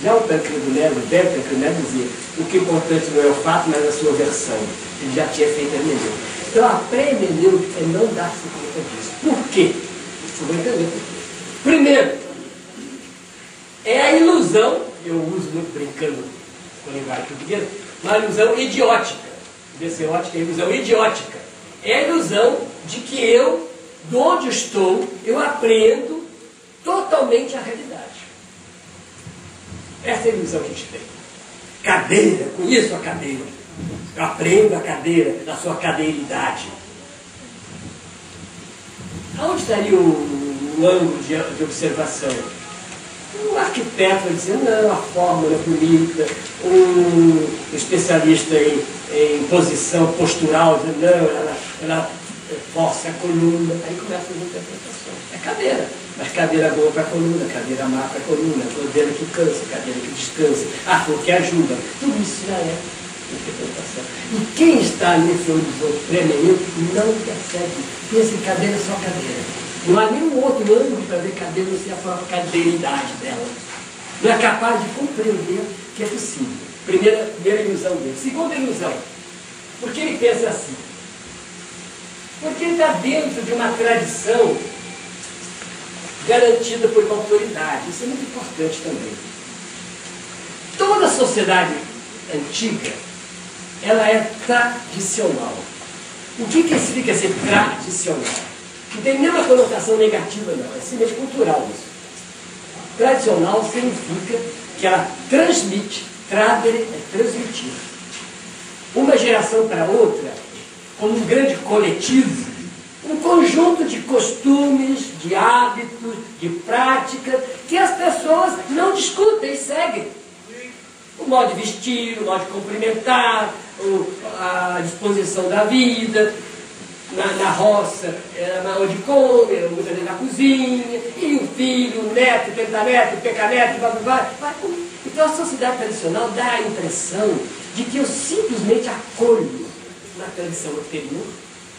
Já o Tancredo Neves, o velho Tancredo Neves, dizia: o que é importante não é o fato, mas a sua versão. Ele já tinha feito a hermenêutica. Então a pré-hermenêutica é não dar-se conta disso. Por quê? Você vai entender por quê. Primeiro, é a ilusão, eu uso muito brincando com a linguagem portuguesa, uma ilusão idiótica. Desseótica é ilusão idiótica. É a ilusão de que eu, de onde estou, eu aprendo totalmente a realidade. Essa é a ilusão que a gente tem. Cadeira, conheço a cadeira. Eu aprendo a cadeira, a sua cadeiridade. Aonde estaria o ângulo de observação? Um arquiteto vai dizer: não, a fórmula é bonita. Um especialista em posição postural diz: não, ela força a coluna. Aí começa as interpretações. É cadeira. Mas cadeira boa para a coluna, cadeira má para a coluna, cadeira que cansa, cadeira que descansa, porque ajuda. Tudo isso já é interpretação. E quem está nesse horizonte pré-hermenêutico não percebe. Pensa em cadeira só cadeira. Não há nenhum outro ângulo para ver cadeira, não sei a própria cadeiridade dela. Não é capaz de compreender que é possível. Primeira ilusão dele. Segunda ilusão. Por que ele pensa assim? Porque ele está dentro de uma tradição garantida por uma autoridade. Isso é muito importante também. Toda a sociedade antiga, ela é tradicional. O que significa ser tradicional? Não tem nenhuma conotação negativa, não. É simplesmente cultural isso. Tradicional significa que ela transmite, tradere é transmitir. Uma geração para outra, como um grande coletivo, um conjunto de costumes, de hábitos, de práticas, que as pessoas não discutem e seguem. O modo de vestir, o modo de cumprimentar, a disposição da vida, na roça, onde come, muitas vezes na cozinha, e o filho, o neto, o pentaneto, o pecaneto, vai. Então a sociedade tradicional dá a impressão de que eu simplesmente acolho na tradição anterior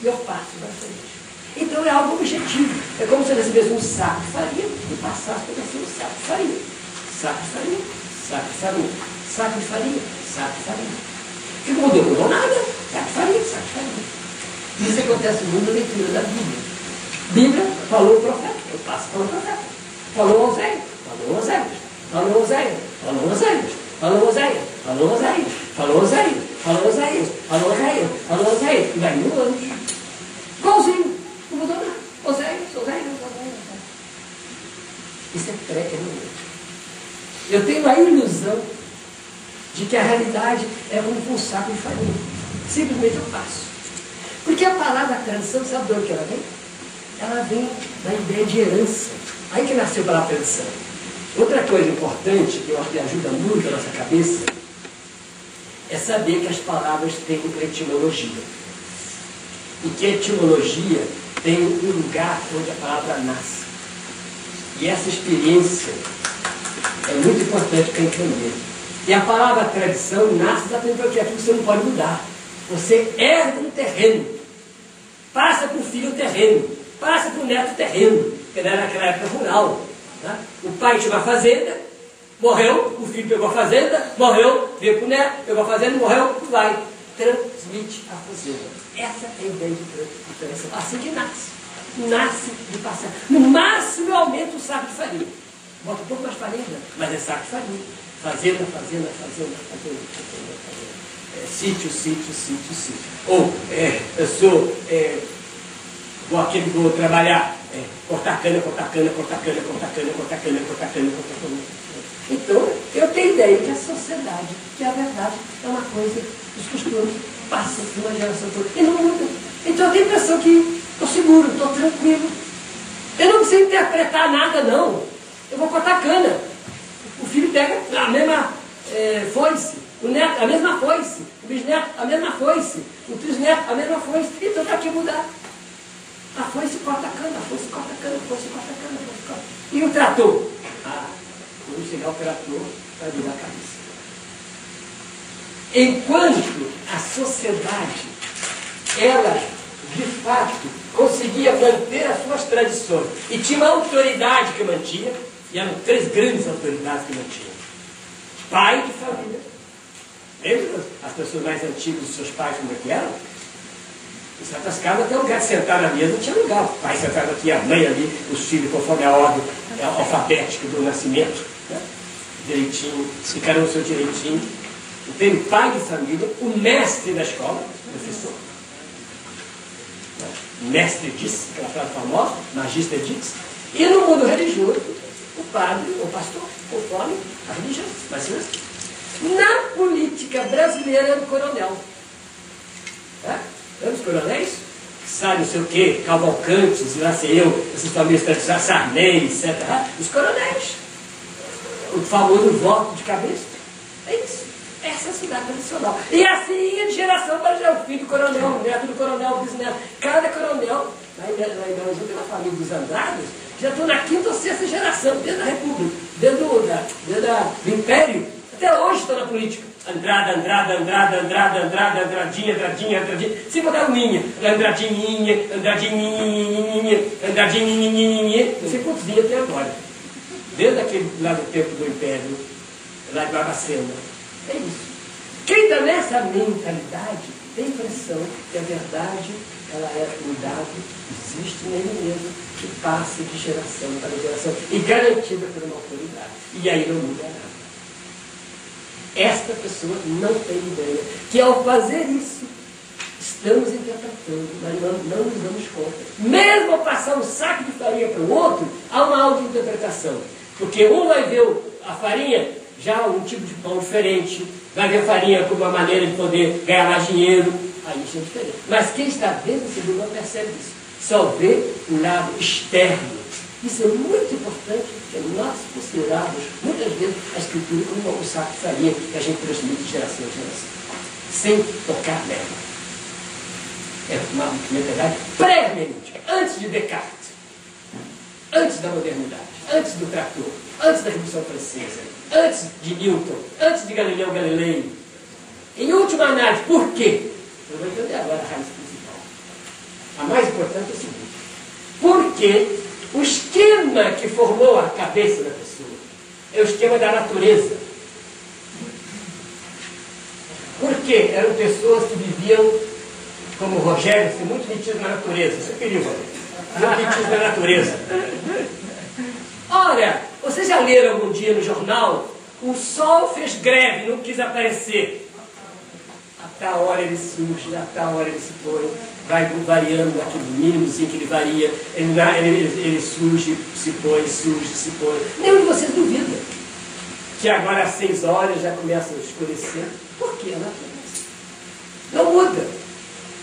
e eu passo para frente. Então é algo objetivo. É como se eu recebesse um saco de farinha e passasse para ser um saco de farinha. Saco de farinha, saco de farinha, saco de farinha, saco de farinha. O que mudou? Mudou nada. Saco de farinha, saco de farinha. Isso acontece muito na leitura da Bíblia. Bíblia falou o profeta, eu passo para o profeta. Falou Oséias, falou Oséias, falou Oséias, falou Oséias, falou Oséias, falou Oséias, falou Oséias, falou Oséias, falou Oséias, falou Oséias, e vai 1000 anos. Igualzinho, não mudou nada. Oséias. Isso é pré-hermenêutica. Eu tenho a ilusão de que a realidade é como um saco de farinha. Simplesmente eu passo. Porque a palavra tradição, sabe de onde que ela vem? Ela vem da ideia de herança. Aí que nasceu a palavra tradição. Outra coisa importante, que eu acho que ajuda muito a nossa cabeça, é saber que as palavras têm etimologia. E que a etimologia tem um lugar onde a palavra nasce. E essa experiência é muito importante para entender. E a palavra tradição nasce exatamente porque é aquilo que você não pode mudar. Você herda um terreno, passa para o filho o terreno, passa para o neto o terreno, porque era naquela época rural. Né? O pai tinha uma fazenda, morreu, o filho pegou a fazenda, morreu, veio para o neto, pegou a fazenda, morreu, vai, transmite a fazenda. Essa é a ideia de transmissão. Assim que nasce. Nasce de passar. No máximo eu aumento o saco de farinha. Bota um pouco mais farinha, mas é saco de farinha. Fazenda. Sítio. Ou eu sou vou trabalhar, cortar cana. Então, eu tenho ideia que a sociedade, que a verdade é uma coisa, os costumes passam de uma geração para outra e não muda. Então eu tenho a impressão que estou seguro, estou tranquilo. Eu não preciso interpretar nada, não. Eu vou cortar cana. O filho pega a mesma foice, o neto a mesma foice, o bisneto a mesma foice, o trisneto a mesma foice. Então está aqui mudar. A foice corta a cana, a foice corta a cana, a foice corta a cana, a foice corta. E o trator? Quando chegar o trator, vai virar a cabeça. Enquanto a sociedade, ela, de fato, conseguia manter as suas tradições e tinha uma autoridade que mantinha, e eram 3 grandes autoridades que mantinham. pai de família. Lembra as pessoas mais antigas dos seus pais como é que eram? Em certas casas, até lugar de sentar na mesa não tinha lugar. O pai sentado aqui, a mãe ali, os filhos conforme a ordem alfabética do nascimento, né? Direitinho, ficaram no seu direitinho. Tem o pai de família, o mestre da escola, professor. Mestre disse, aquela frase famosa, magister disse. E no mundo religioso, o padre, o pastor, conforme a religião. Mas na política brasileira era o coronel. Lembra os coronéis? Sai não sei o quê, Cavalcante, lá sei eu, essas famílias tradicionais, Sarney, etc. Os coronéis. O famoso voto de cabeça. É isso. Essa é a cidade tradicional. E assim ia de geração para geração. O filho do coronel, neto do coronel, bisneto. Cada coronel, lá em Belo Horizonte, na família dos Andrades, já estou na quinta ou sexta geração, desde a República, desde do Império. Até hoje estou na política. Andrada, Andradinha. Se botar o Ninha, Andradinha. Não sei quantos dias até agora. Desde aquele lá do tempo do Império, lá de Barbacena. É isso. Quem está nessa mentalidade tem a impressão que a verdade ela é mudável, existe nele mesmo, que passa de geração para geração e garantida por uma autoridade. E aí não muda nada. Esta pessoa não tem ideia que ao fazer isso, estamos interpretando, mas não nos damos conta. Mesmo ao passar um saco de farinha para o outro, há uma auto-interpretação. Porque um vai ver a farinha, já um tipo de pão diferente, vai ver a farinha como uma maneira de poder ganhar mais dinheiro, aí isso é diferente. Mas quem está dentro do segundo não percebe isso. Só vê o lado externo. Isso é muito importante, porque nós consideramos, muitas vezes, a escritura como um saco de farinha que a gente transmite de geração em geração, sem tocar nela. É uma mentalidade pré-hermenêutica, antes de Descartes, antes da modernidade, antes do trator, antes da Revolução Francesa, antes de Newton, antes de Galileu Galilei. Em última análise, por quê? Eu vou entender agora a raiz principal. A mais importante é o seguinte: porque o esquema que formou a cabeça da pessoa é o esquema da natureza. Porque eram pessoas que viviam, como o Rogério, muito metido na natureza. Isso é perigo. Muito metido na natureza. Ora, vocês já leram algum dia no jornal? O sol fez greve, não quis aparecer. A tal hora ele surge, a tal hora ele se põe. Vai variando aquele mínimozinho que ele varia, ele surge, se põe, Nenhum de vocês duvida que agora às 6 horas já começa a escurecer. Por quê? Não muda.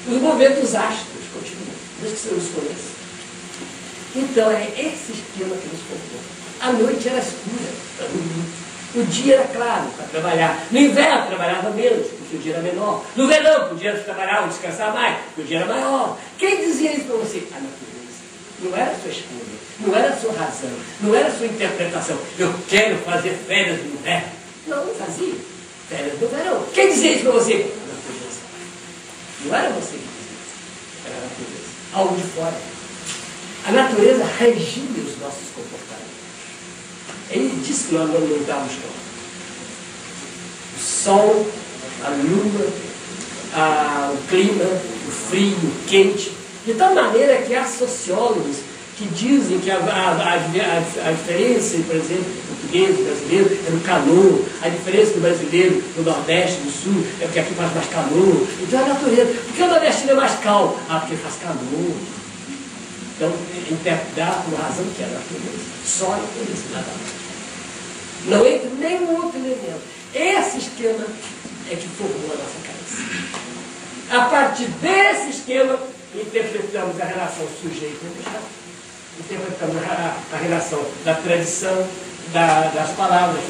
Os movimentos astros continuam, desde que você nos conhece. Então é esse esquema que nos formou. A noite era escura, o dia era claro para trabalhar. No inverno trabalhava menos, porque o dia era menor. No verão podia trabalhar ou descansar mais, porque o dia era maior. Quem dizia isso para você? A natureza. Não era a sua escolha, não era a sua razão, não era a sua interpretação. Eu quero fazer férias no inverno. Não fazia. Férias no verão. Quem dizia isso para você? A natureza. Não era você que dizia isso. Era a natureza. Algo de fora. A natureza regia os nossos comportamentos. Ele disse que nós não dávamos conta. O sol, a lua, o clima, o frio, o quente. De tal maneira que há sociólogos que dizem que a diferença, por exemplo, do português e brasileiro é no calor. A diferença do brasileiro no Nordeste, no Sul, é porque aqui faz mais calor. Então é a natureza. Por que o nordestino é mais calmo? Porque faz calor. Então, interpretar por razão que é a natureza. Só a natureza, nada mais. Não entra nenhum outro elemento. Esse esquema é que formou a nossa cabeça. A partir desse esquema, interpretamos a relação sujeito-objeto, interpretamos a relação da tradição, das palavras.